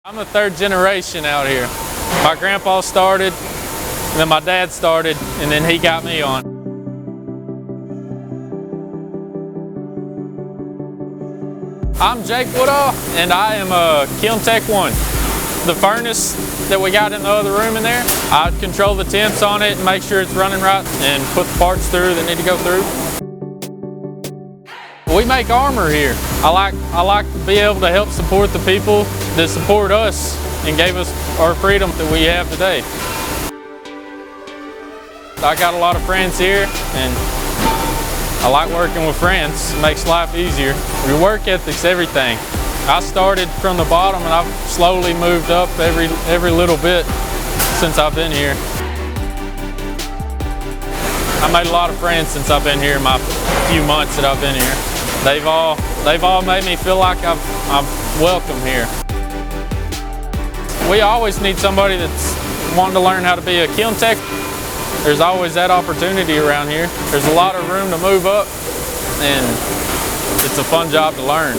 I'm the third generation out here. My grandpa started, and then my dad started, and then he got me on. I'm Jake Woodall, and I am a Kiln Tech 1. The furnace that we got in the other room in there, I control the temps on it and make sure it's running right and put the parts through that need to go through. We make armor here. I like to be able to help support the people that support us and gave us our freedom that we have today. I got a lot of friends here, and I like working with friends. It makes life easier. Your work ethic's everything. I started from the bottom and I've slowly moved up every little bit since I've been here. I made a lot of friends since I've been here in my few months that I've been here. They've all made me feel like I'm welcome here. We always need somebody that's wanting to learn how to be a kiln tech. There's always that opportunity around here. There's a lot of room to move up, and it's a fun job to learn.